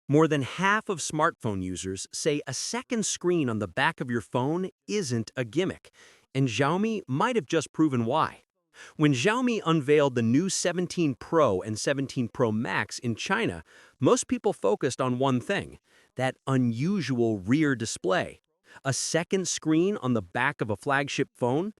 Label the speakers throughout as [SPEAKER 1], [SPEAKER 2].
[SPEAKER 1] More than half of smartphone users say a second screen on the back of your phone isn't a gimmick, and Xiaomi might have just proven why. When Xiaomi unveiled the new 17 Pro and 17 Pro Max in China, most people focused on one thing, that unusual rear display. A second screen on the back of a flagship phone?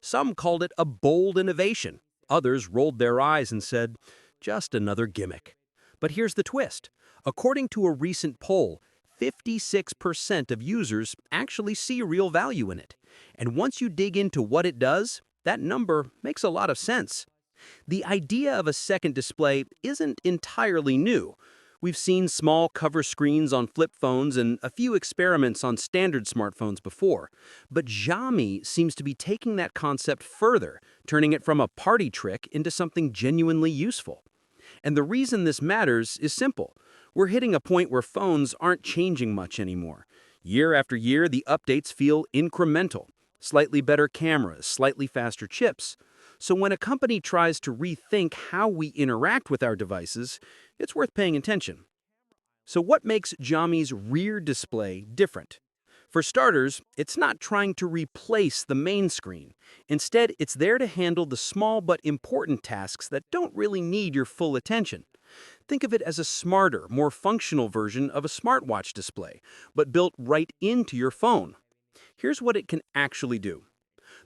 [SPEAKER 1] Some called it a bold innovation. Others rolled their eyes and said, just another gimmick. But here's the twist. According to a recent poll, 56% of users actually see real value in it. And once you dig into what it does, that number makes a lot of sense. The idea of a second display isn't entirely new. We've seen small cover screens on flip phones and a few experiments on standard smartphones before. But Xiaomi seems to be taking that concept further, turning it from a party trick into something genuinely useful. And the reason this matters is simple. We're hitting a point where phones aren't changing much anymore. Year after year, the updates feel incremental. Slightly better cameras, slightly faster chips. So when a company tries to rethink how we interact with our devices, it's worth paying attention. So what makes Xiaomi's rear display different? For starters, it's not trying to replace the main screen. Instead, it's there to handle the small but important tasks that don't really need your full attention. Think of it as a smarter, more functional version of a smartwatch display, but built right into your phone. Here's what it can actually do.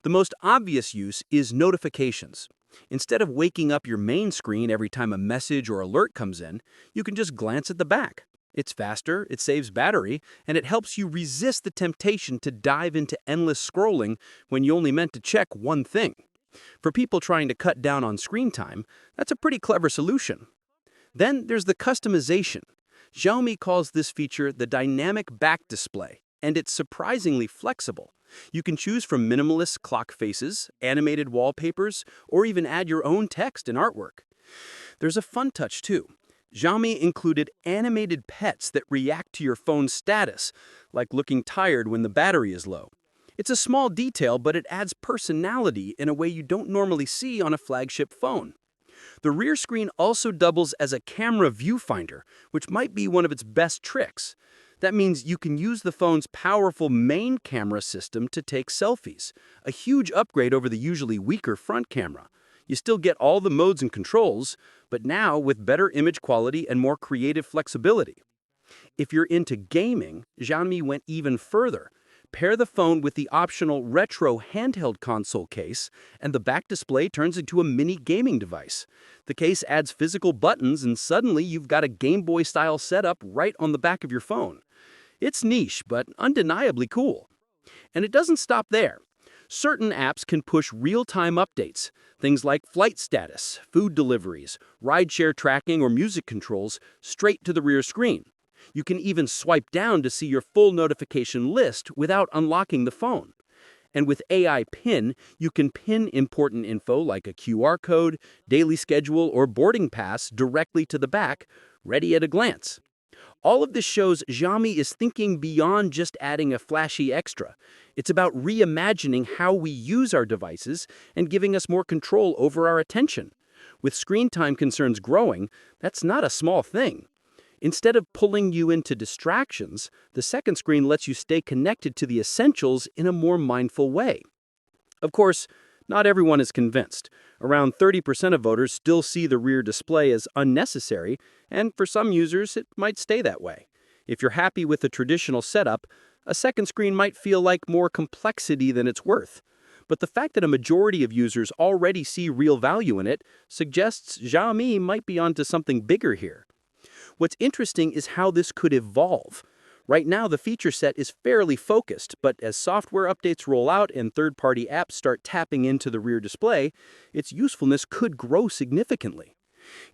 [SPEAKER 1] The most obvious use is notifications. Instead of waking up your main screen every time a message or alert comes in, you can just glance at the back. It's faster, it saves battery, and it helps you resist the temptation to dive into endless scrolling when you only meant to check one thing. For people trying to cut down on screen time, that's a pretty clever solution. Then there's the customization. Xiaomi calls this feature the dynamic back display, and it's surprisingly flexible. You can choose from minimalist clock faces, animated wallpapers, or even add your own text and artwork. There's a fun touch too. Xiaomi included animated pets that react to your phone's status, like looking tired when the battery is low. It's a small detail, but it adds personality in a way you don't normally see on a flagship phone. The rear screen also doubles as a camera viewfinder, which might be one of its best tricks. That means you can use the phone's powerful main camera system to take selfies, a huge upgrade over the usually weaker front camera. You still get all the modes and controls, but now with better image quality and more creative flexibility. If you're into gaming, Xiaomi went even further. Pair the phone with the optional retro handheld console case, and the back display turns into a mini gaming device. The case adds physical buttons, and suddenly you've got a Game Boy-style setup right on the back of your phone. It's niche, but undeniably cool. And it doesn't stop there. Certain apps can push real-time updates, things like flight status, food deliveries, rideshare tracking, or music controls, straight to the rear screen. You can even swipe down to see your full notification list without unlocking the phone. And with AI Pin, you can pin important info like a QR code, daily schedule, or boarding pass directly to the back, ready at a glance. All of this shows Xiaomi is thinking beyond just adding a flashy extra. It's about reimagining how we use our devices and giving us more control over our attention. With screen time concerns growing, that's not a small thing. Instead of pulling you into distractions, the second screen lets you stay connected to the essentials in a more mindful way. Of course, not everyone is convinced. Around 30% of voters still see the rear display as unnecessary, and for some users, it might stay that way. If you're happy with the traditional setup, a second screen might feel like more complexity than it's worth. But the fact that a majority of users already see real value in it suggests Xiaomi might be onto something bigger here. What's interesting is how this could evolve. Right now, the feature set is fairly focused, but as software updates roll out and third-party apps start tapping into the rear display, its usefulness could grow significantly.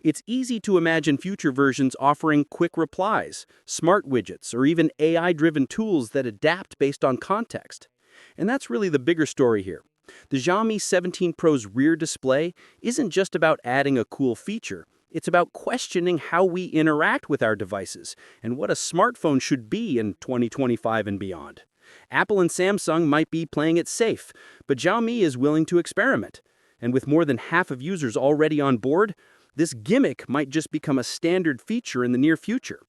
[SPEAKER 1] It's easy to imagine future versions offering quick replies, smart widgets, or even AI-driven tools that adapt based on context. And that's really the bigger story here. The Xiaomi 17 Pro's rear display isn't just about adding a cool feature. It's about questioning how we interact with our devices and what a smartphone should be in 2025 and beyond. Apple and Samsung might be playing it safe, but Xiaomi is willing to experiment. And with more than half of users already on board, this gimmick might just become a standard feature in the near future.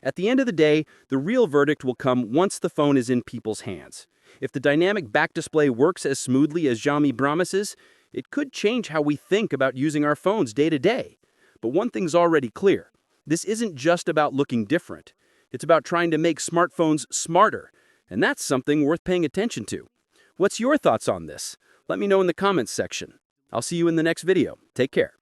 [SPEAKER 1] At the end of the day, the real verdict will come once the phone is in people's hands. If the dynamic back display works as smoothly as Xiaomi promises, it could change how we think about using our phones day to day. But one thing's already clear. This isn't just about looking different. It's about trying to make smartphones smarter, and that's something worth paying attention to. What's your thoughts on this? Let me know in the comments section. I'll see you in the next video. Take care.